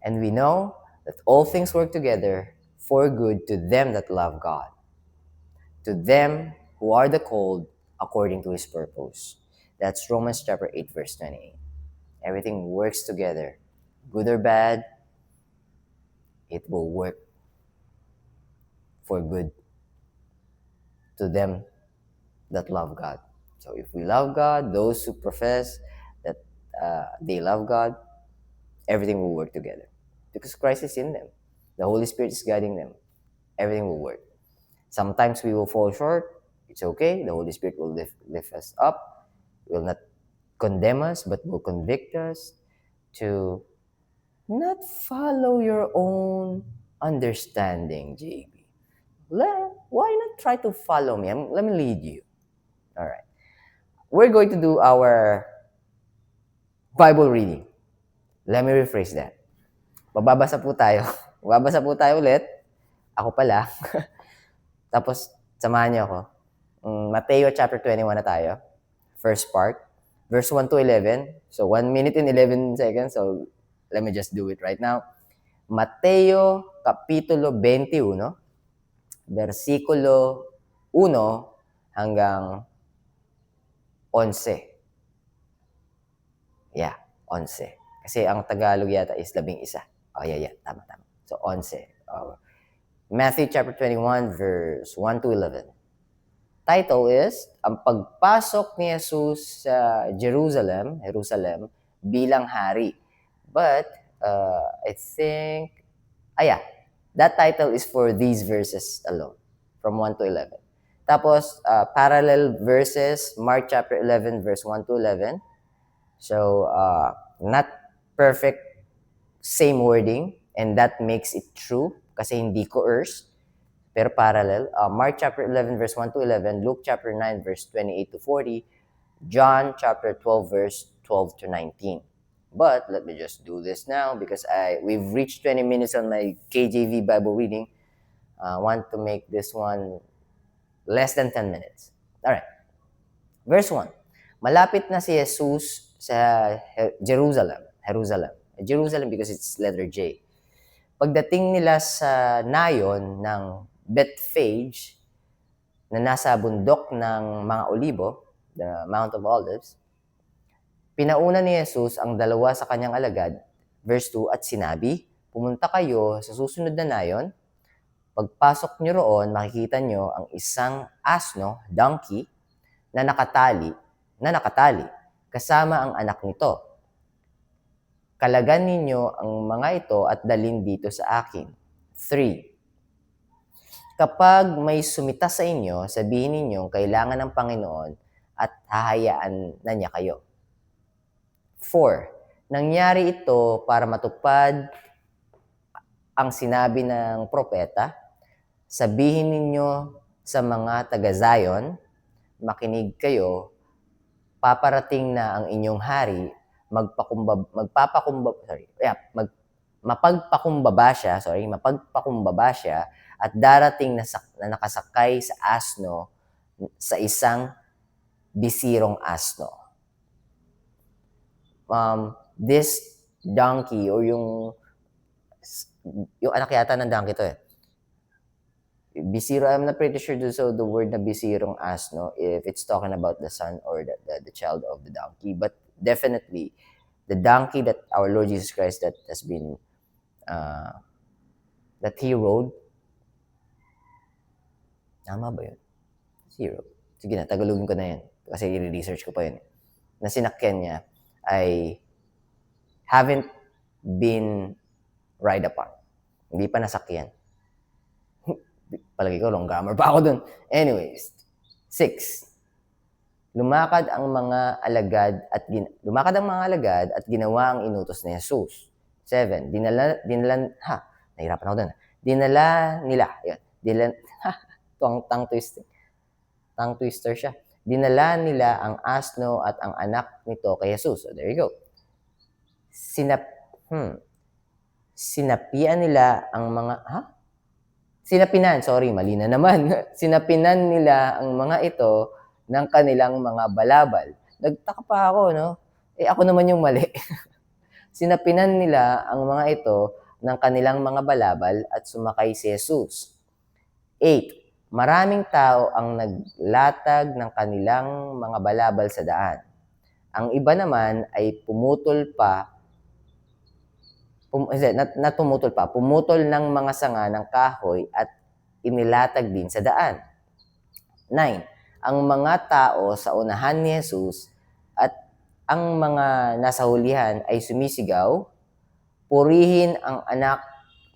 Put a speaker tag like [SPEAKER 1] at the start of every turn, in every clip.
[SPEAKER 1] And we know that all things work together for good to them that love God, to them who are the called according to his purpose. That's Romans chapter 8, verse 28. Everything works together. Good or bad, it will work for good to them that love God. So if we love God, those who profess that they love God, everything will work together. Because Christ is in them. The Holy Spirit is guiding them. Everything will work. Sometimes we will fall short. It's okay. The Holy Spirit will lift us up. Will not condemn us, but will convict us to not follow your own understanding, JB. Why not try to follow me? Let me lead you. All right. We're going to do our Bible reading. Let me rephrase that. Bababasa po tayo. Bababasa po tayo ulit. Ako pala. Tapos, samahan niyo ako. Mateo chapter 21 na tayo. First part. Verse 1 to 11. So, 1 minute and 11 seconds. So, let me just do it right now. Mateo Kapitulo 21, versikulo 1 hanggang 11. Yeah, 11. Kasi ang Tagalog yata is 11. Oh, yeah. Tama. So, 11. Matthew chapter 21, verse 1 to 11. Title is, ang pagpasok ni Jesus sa Jerusalem bilang hari. But, I think, that title is for these verses alone, from 1 to 11. Tapos, parallel verses, Mark chapter 11, verse 1 to 11. So, not perfect same wording, and that makes it true kasi hindi coerced, pero parallel. Mark chapter 11, verse 1 to 11, Luke chapter 9, verse 28 to 40, John chapter 12, verse 12 to 19. But let me just do this now because we've reached 20 minutes on my KJV Bible reading. I want to make this one less than 10 minutes. All right. Verse 1. Malapit na si Jesus sa Jerusalem because it's letter J. Pagdating nila sa nayon ng Bethphage na nasa bundok ng mga olibo, the Mount of Olives, pinauna ni Jesus ang dalawa sa kanyang alagad, verse 2, at sinabi, pumunta kayo sa susunod na nayon. Pagpasok nyo roon, makikita nyo ang isang asno, donkey, na nakatali, kasama ang anak nito. Kalagan ninyo ang mga ito at dalhin dito sa akin. 3. Kapag may sumita sa inyo, sabihin ninyo kailangan ng Panginoon at hahayaan na niya kayo. 4. Nangyari ito para matupad ang sinabi ng propeta. Sabihin ninyo sa mga taga-Zion, makinig kayo, paparating na ang inyong hari, mapagpakumbaba siya at darating na nakasakay sa asno, sa isang bisirong asno. This donkey, or yung anak yata ng donkey to Bisiro, I'm not pretty sure so the word na bisirong asno, if it's talking about the son or the child of the donkey. But definitely, the donkey that our Lord Jesus Christ that has been, that he rode, tama ba yun? He rode. Sige na, Tagalogin ko na yan. Kasi i-research ko pa yun. Na sinakyan niya ay haven't been ride upon. Hindi pa nasakyan. Palagi ko, long grammar pa ako dun. Anyways, 6. Lumakad ang mga alagad at ginawa ang inutos ni Jesus. 7. Dinala nila, tongue twister siya. Dinala nila ang asno at ang anak nito kay Jesus. So there you go. Sinapian nila ang mga, Sinapinan nila ang mga ito ng kanilang mga balabal. Nagtaka pa ako, no? Ako naman yung mali. Sinapinan nila ang mga ito ng kanilang mga balabal at sumakay si Jesus. 8. Maraming tao ang naglatag ng kanilang mga balabal sa daan. Ang iba naman ay pumutol ng mga sanga ng kahoy at inilatag din sa daan. 9. Ang mga tao sa unahan ni Jesus at ang mga nasa hulihan ay sumisigaw, purihin ang anak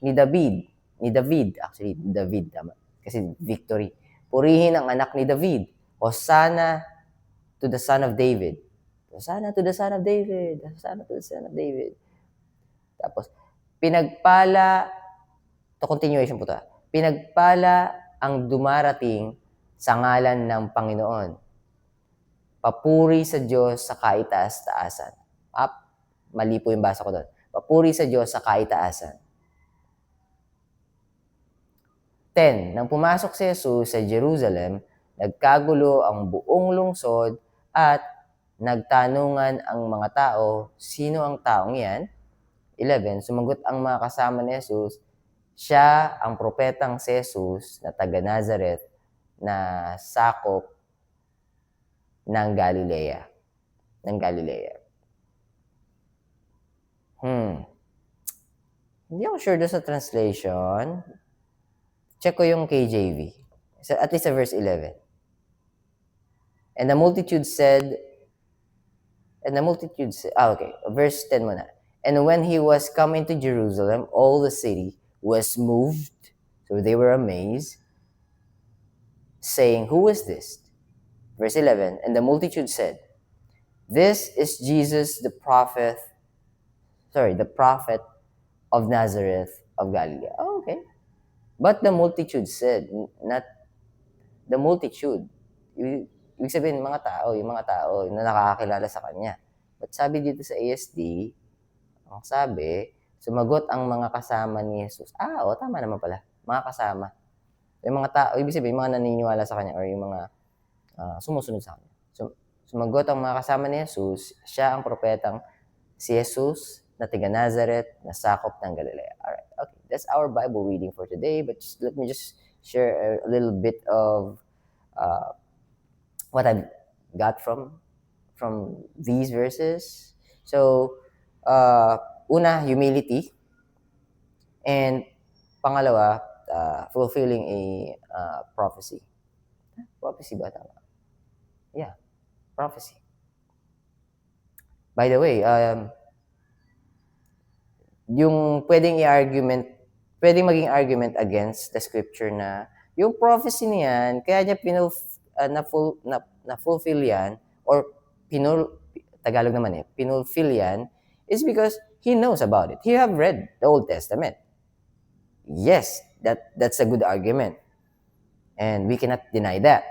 [SPEAKER 1] ni David. David, tama. Kasi victory. Purihin ang anak ni David. Hosanna to the Son of David. Hosanna to the Son of David. Hosanna to the Son of David. Tapos, continuation po ito. Pinagpala ang dumarating sa ngalan ng Panginoon. Papuri sa Diyos sa kaitaas-taasan. Mali po yung basa ko doon. Papuri sa Diyos sa kaitaasan. 10. Nang pumasok si Jesus sa Jerusalem, nagkagulo ang buong lungsod at nagtanungan ang mga tao, sino ang taong yan? 11. Sumagot ang mga kasama ni Jesus, siya ang propetang si Jesus na taga Nazareth na sakop ng Galilea. Hindi ako sure doon sa translation. Check ko yung KJV. At least sa verse 11. And the multitude said, verse 10 muna. And when he was come into Jerusalem, all the city was moved, so they were amazed, saying, who is this? Verse 11, and the multitude said, this is Jesus the prophet of Nazareth of Galilee. Oh, okay. But the multitude said, not the multitude. Ibig sabihin, yung mga tao na nakakakilala sa kanya. But sabi dito sa ASD, ang sabi, sumagot ang mga kasama ni Jesus. Tama naman pala. Mga kasama. Yung mga tao, ibig sabihin, yung mga naniniwala sa kanya or yung mga sumusunod sa kanya. Sumagot ang mga kasama ni Jesus, siya ang propetang si Jesus na taga Nazareth na sakop ng Galilea. Alright, okay. That's our Bible reading for today, but let me just share a little bit of what I've got from these verses. So, una, humility. And pangalawa, fulfilling a prophecy. Prophecy ba tama? Yeah, prophecy. By the way, yung pwedeng maging argument against the scripture na yung prophecy niyan, kaya niya na-fulfill yan, or Tagalog naman pinulfill yan, is because he knows about it. He have read the Old Testament. Yes, that's a good argument. And we cannot deny that.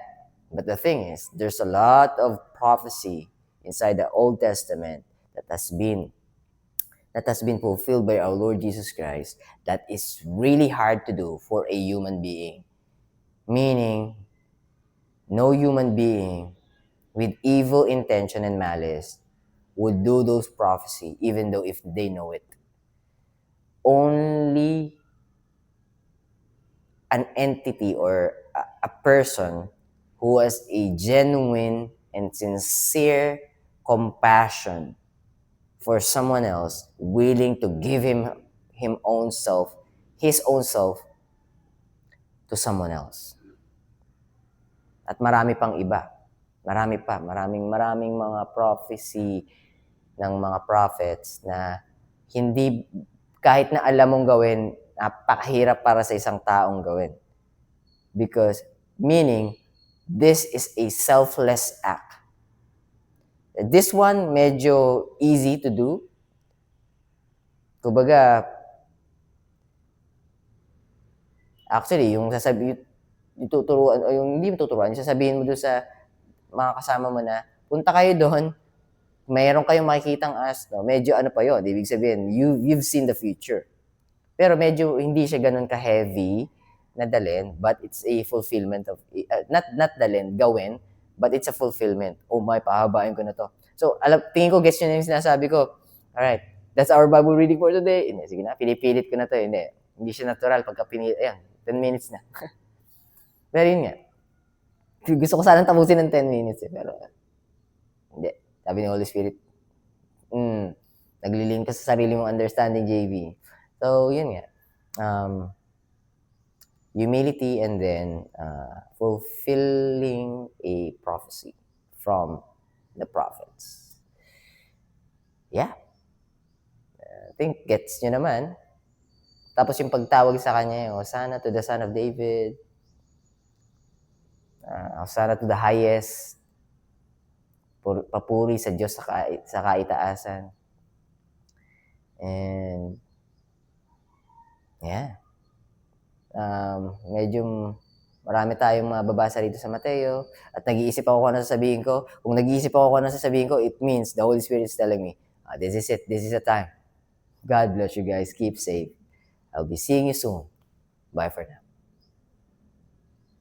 [SPEAKER 1] But the thing is, there's a lot of prophecy inside the Old Testament that has been fulfilled by our Lord Jesus Christ that is really hard to do for a human being. Meaning, no human being with evil intention and malice would do those prophecy even though if they know it. Only an entity or a person who has a genuine and sincere compassion for someone else, willing to give his own self to someone else. At marami pang iba. Maraming mga prophecy ng mga prophets na hindi, kahit na alam mong gawin, napakahirap para sa isang taong gawin. Because, meaning, this is a selfless act. This one, medyo easy to do. Kumbaga, actually, yung sasabihin mo doon sa mga kasama mo na, punta kayo doon, mayroon kayong makikitang asno, medyo pa yun, ibig sabihin, you've seen the future. Pero medyo hindi siya ganun ka-heavy na dalhin, but it's a fulfillment of, not dalhin, gawin, but it's a fulfillment. Oh my, pahabain ko na to. So, tingin ko, guess yun yung sinasabi ko. Alright, That's our Bible reading for today. Hindi, sige na, pinipilit ko na to. Hindi siya natural pagka pinilit. Ayan, 10 minutes na. Pero yun nga. Gusto ko sanang tapusin ng 10 minutes pero hindi. Sabi ni Holy Spirit, naglilink ka sa sarili mong understanding, JV. So, yun nga. Humility and then fulfilling a prophecy from the prophets. Yeah. I think gets nyo naman. Tapos yung pagtawag sa kanya, Hosanna to the Son of David, Hosanna to the highest, papuri sa Diyos sa kaitaasan. And yeah. Medyo marami tayong mababasa dito sa Mateo at nag-iisip ako kung ano sasabihin ko. Kung nag-iisip ako kung ano sasabihin ko, it means the Holy Spirit is telling me, this is it. This is the time. God bless you guys. Keep safe. I'll be seeing you soon. Bye for now.